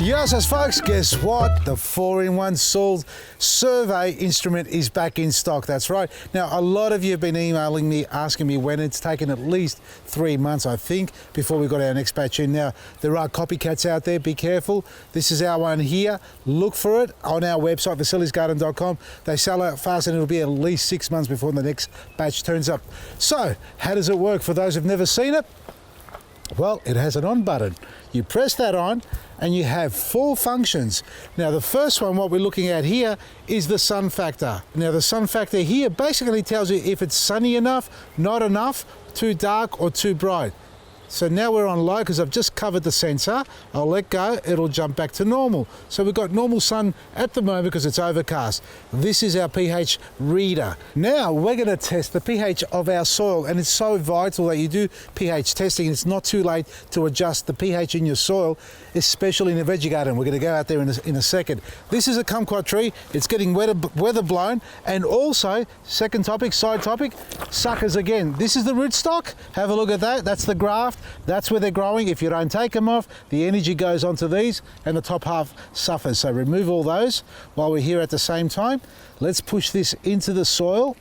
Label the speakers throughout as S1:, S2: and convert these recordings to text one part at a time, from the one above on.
S1: Yes, folks, guess what? The 4-in-1 soil survey instrument is back in stock. That's right. Now, a lot of you have been emailing me, asking me when. It's taken at least 3 months, I think, before we got our next batch in. Now, there are copycats out there. Be careful. This is our one here. Look for it on our website, vasili'sgarden.com. They sell out fast, and it'll be at least 6 months before the next batch turns up. So, how does it work? For those who've never seen it, well, it has an on button. You press that on and you have 4 functions. Now the first one, what we're looking at here, is the sun factor. Now the sun factor here basically tells you if it's sunny enough, not enough, too dark or too bright. So now we're on low because I've just covered the sensor. I'll let go, it'll jump back to normal. So we've got normal sun at the moment because it's overcast. This is our pH reader. Now we're going to test the pH of our soil, and it's so vital that you do pH testing. It's not too late to adjust the pH in your soil, especially in a veggie garden. We're going to go out there in a second. This is a kumquat tree. It's getting weather blown, and also, second topic, side topic, suckers again. This is the rootstock. Have a look at that. That's the graft. That's where they're growing. If you don't take them off, the energy goes onto these and the top half suffers. So remove all those while we're here at the same time. Let's push this into the soil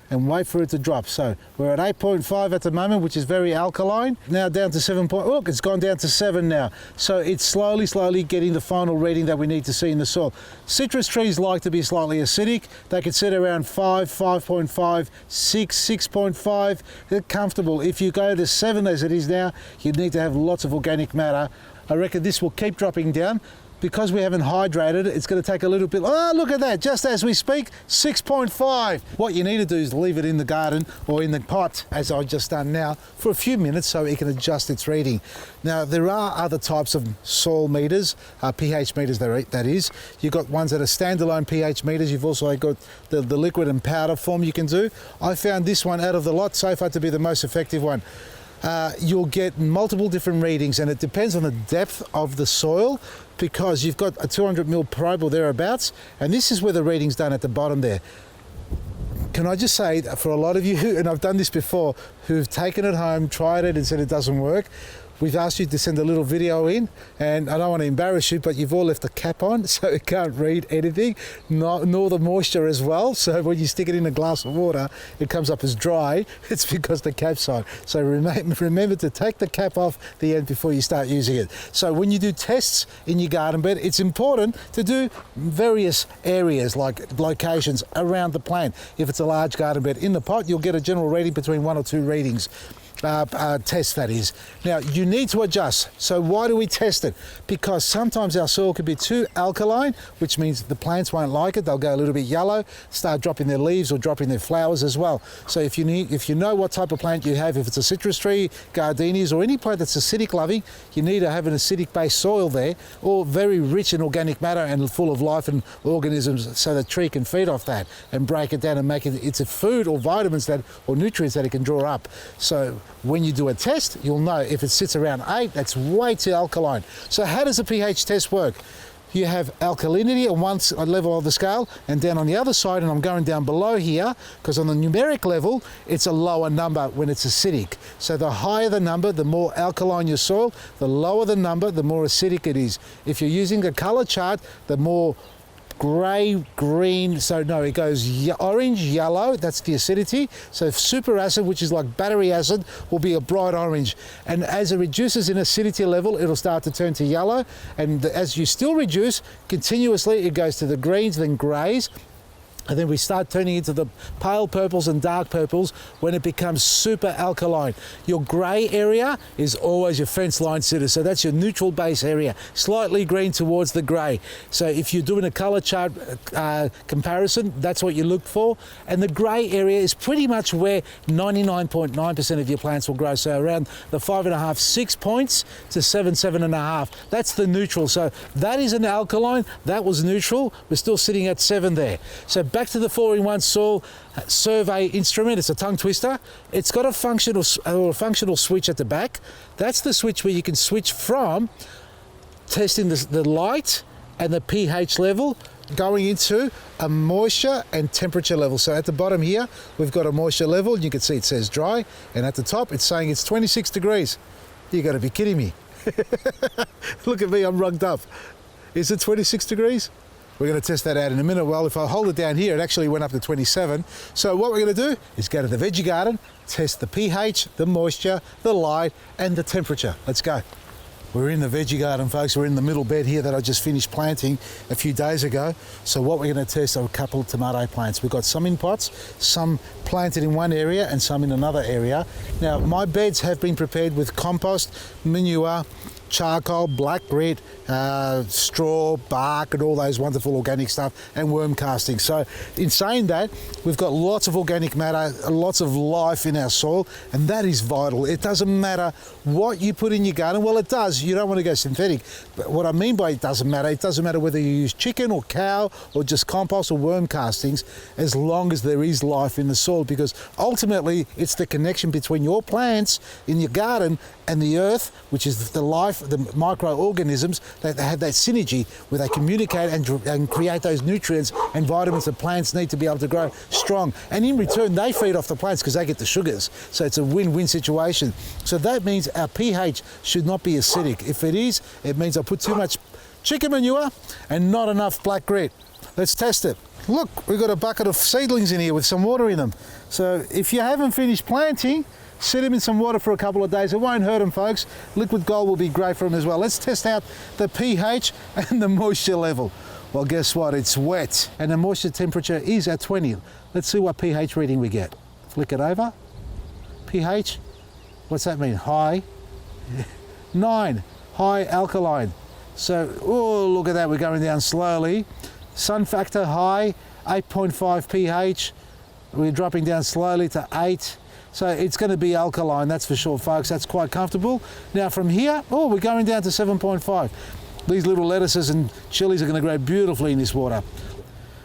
S1: and wait for it to drop. So we're at 8.5 at the moment, which is very alkaline. Now down to 7. Look, it's gone down to 7 now. So it's slowly getting the final reading that we need to see in the soil. Citrus trees like to be slightly acidic. They could sit around 5, 5.5, 6, 6.5. They're comfortable. If you go to 7 as it is now, you need to have lots of organic matter. I reckon this will keep dropping down. Because we haven't hydrated it, it's going to take a little bit. Oh, look at that, just as we speak, 6.5. What you need to do is leave it in the garden or in the pot, as I've just done now, for a few minutes so it can adjust its reading. Now, there are other types of soil meters, pH meters that is. You've got ones that are standalone pH meters. You've also got the liquid and powder form you can do. I found this one out of the lot so far to be the most effective one. You'll get multiple different readings, and it depends on the depth of the soil, because you've got a 200 mil probe or thereabouts, and this is where the reading's done at the bottom there. Can I just say, for a lot of you, and I've done this before, who've taken it home, tried it and said it doesn't work, we've asked you to send a little video in, and I don't want to embarrass you, but you've all left the cap on, so it can't read anything, nor the moisture as well. So when you stick it in a glass of water, it comes up as dry. It's because the cap's on. So remember to take the cap off the end before you start using it. So when you do tests in your garden bed, it's important to do various areas, like locations around the plant. If it's a large garden bed, in the pot, you'll get a general reading between 1 or 2 readings. Test, that is. Now you need to adjust. So why do we test it? Because sometimes our soil could be too alkaline, which means the plants won't like it. They'll go a little bit yellow, start dropping their leaves or dropping their flowers as well. So if you know what type of plant you have, if it's a citrus tree, gardenias, or any plant that's acidic loving, you need to have an acidic based soil there, or very rich in organic matter and full of life and organisms, so the tree can feed off that and break it down and make it a food or vitamins or nutrients that it can draw up. So when you do a test, you'll know if it sits around 8, that's way too alkaline. So how does a pH test work? You have alkalinity on one level of the scale, and down on the other side, and I'm going down below here, because on the numeric level, it's a lower number when it's acidic. So the higher the number, the more alkaline your soil, the lower the number, the more acidic it is. If you're using a color chart, the more grey, green, so no, it goes orange, yellow, that's the acidity. So super acid, which is like battery acid, will be a bright orange. And as it reduces in acidity level, it'll start to turn to yellow. And as you still reduce, continuously, it goes to the greens, then greys. And then we start turning into the pale purples and dark purples when it becomes super alkaline. Your grey area is always your fence line sitter, so that's your neutral base area, slightly green towards the grey. So if you're doing a colour chart comparison, that's what you look for. And the grey area is pretty much where 99.9% of your plants will grow, so around the 5.5, 6 points to 7, 7.5. That's the neutral. So that is an alkaline, that was neutral, we're still sitting at 7 there. So back to the 4-in-1 soil survey instrument. It's a tongue twister. It's got a functional switch at the back. That's the switch where you can switch from testing the light and the pH level going into a moisture and temperature level. So at the bottom here, we've got a moisture level. You can see it says dry, and at the top it's saying it's 26 degrees. You got to be kidding me. Look at me, I'm rugged up. Is it 26 degrees? We're going to test that out in a minute. Well, if I hold it down here, it actually went up to 27. So what we're going to do is go to the veggie garden, test the pH, the moisture, the light, and the temperature. Let's go. We're in the veggie garden, folks. We're in the middle bed here that I just finished planting a few days ago. So what we're going to test are a couple of tomato plants. We've got some in pots, some planted in one area and some in another area. Now, my beds have been prepared with compost, manure, charcoal, black grit, straw, bark, and all those wonderful organic stuff, and worm casting. So in saying that, we've got lots of organic matter, lots of life in our soil, and that is vital. It doesn't matter what you put in your garden. Well, it does. You don't want to go synthetic. But what I mean by it doesn't matter whether you use chicken or cow or just compost or worm castings, as long as there is life in the soil, because ultimately it's the connection between your plants in your garden and the earth, which is the life, the microorganisms that have that synergy where they communicate and create those nutrients and vitamins that plants need to be able to grow strong. And in return, they feed off the plants because they get the sugars. So it's a win-win situation. So that means our pH should not be acidic. If it is, it means I put too much chicken manure and not enough black grit. Let's test it. Look, we've got a bucket of seedlings in here with some water in them. So if you haven't finished planting, sit them in some water for a couple of days. It won't hurt them, folks. Liquid gold will be great for them as well. Let's test out the pH and the moisture level. Well, guess what? It's wet and the moisture temperature is at 20. Let's see what pH reading we get. Flick it over. pH, what's that mean? High. 9, high alkaline. So, oh, look at that, we're going down slowly. Sun factor high, 8.5 pH. We're dropping down slowly to 8. So it's going to be alkaline, that's for sure, folks. That's quite comfortable. Now from here, oh, we're going down to 7.5. These little lettuces and chilies are going to grow beautifully in this water.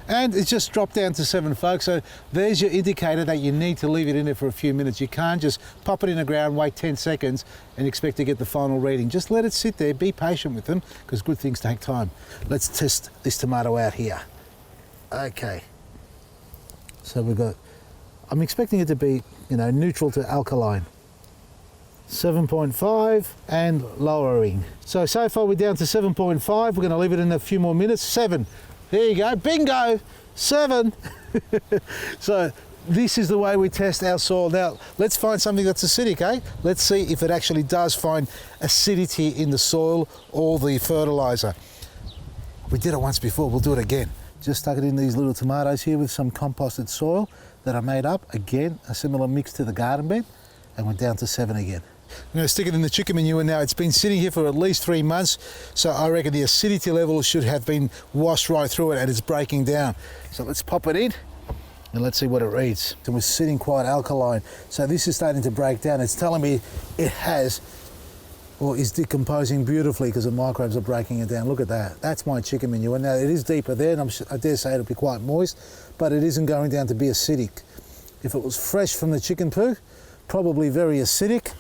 S1: And it's just dropped down to 7, folks. So there's your indicator that you need to leave it in there for a few minutes. You can't just pop it in the ground, wait 10 seconds and expect to get the final reading. Just let it sit there, be patient with them, because good things take time. Let's test this tomato out here. Okay. So we've got, I'm expecting it to be, neutral to alkaline. 7.5 and lowering. So far we're down to 7.5. We're going to leave it in a few more minutes. 7. There you go. Bingo. 7. So this is the way we test our soil. Now let's find something that's acidic, eh? Let's see if it actually does find acidity in the soil or the fertilizer. We did it once before. We'll do it again. Just stuck it in these little tomatoes here with some composted soil that I made up. Again, a similar mix to the garden bed, and went down to 7 again. I'm going to stick it in the chicken manure now. It's been sitting here for at least 3 months, so I reckon the acidity level should have been washed right through it and it's breaking down. So let's pop it in and let's see what it reads. It was sitting quite alkaline, so this is starting to break down. It's telling me it has, or is decomposing beautifully because the microbes are breaking it down. Look at that. That's my chicken manure. Now it is deeper there, and I dare say it'll be quite moist, but it isn't going down to be acidic. If it was fresh from the chicken poo, probably very acidic.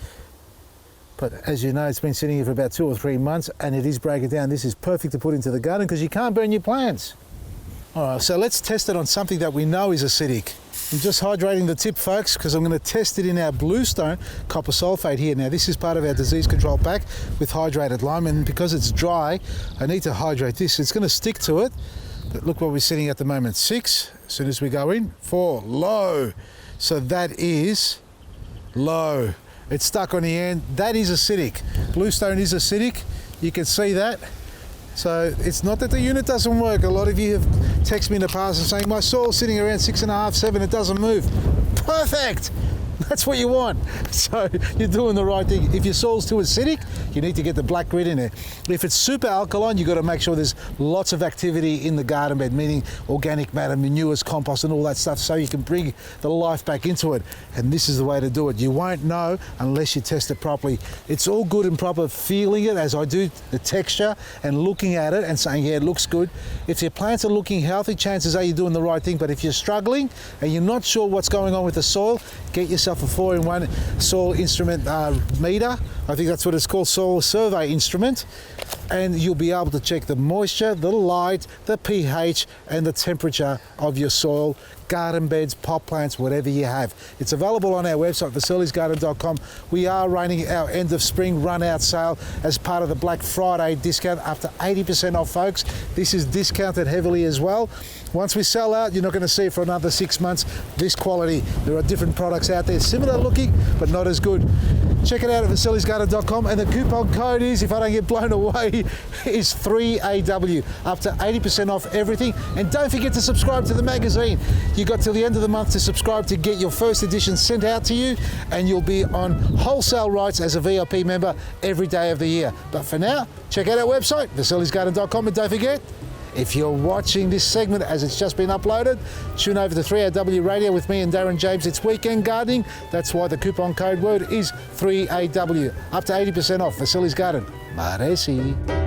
S1: But as you know, it's been sitting here for about 2 or 3 months and it is breaking down. This is perfect to put into the garden because you can't burn your plants. All right, so let's test it on something that we know is acidic. I'm just hydrating the tip, folks, because I'm going to test it in our bluestone copper sulfate here. Now, this is part of our disease control pack with hydrated lime, and because it's dry, I need to hydrate this. It's going to stick to it, but look what we're sitting at the moment. 6, as soon as we go in. 4, low. So that is low. It's stuck on the end. That is acidic. Bluestone is acidic. You can see that. So it's not that the unit doesn't work. A lot of you have texted me in the past and saying, my soil's sitting around 6.5, 7, it doesn't move. Perfect. That's what you want. So you're doing the right thing. If your soil's too acidic, you need to get the black grit in there. If it's super alkaline, you've got to make sure there's lots of activity in the garden bed, meaning organic matter, manures, compost and all that stuff, so you can bring the life back into it. And this is the way to do it. You won't know unless you test it properly. It's all good and proper feeling it, as I do, the texture, and looking at it and saying, yeah, it looks good. If your plants are looking healthy, chances are you're doing the right thing. But if you're struggling and you're not sure what's going on with the soil, get yourself a 4-in-1 soil instrument meter. I think that's what it's called, soil survey instrument, and you'll be able to check the moisture, the light, the pH and the temperature of your soil. garden beds, pot plants, whatever you have. It's available on our website, Vasili'sGarden.com. We are running our end of spring run out sale as part of the Black Friday discount, up to 80% off, folks. This is discounted heavily as well. Once we sell out, you're not going to see it for another 6 months. This quality. There are different products out there, similar looking, but not as good. Check it out at Vasili'sGarden.com, and the coupon code is, if I don't get blown away, is 3AW, up to 80% off everything. And don't forget to subscribe to the magazine. You got till the end of the month to subscribe to get your first edition sent out to you, and you'll be on wholesale rights as a VIP member every day of the year. But for now, check out our website, Vasili'sGarden.com, and don't forget, if you're watching this segment as it's just been uploaded, tune over to 3AW Radio with me and Darren James. It's weekend gardening. That's why the coupon code word is 3AW. Up to 80% off. Vasili's Garden. Maresi.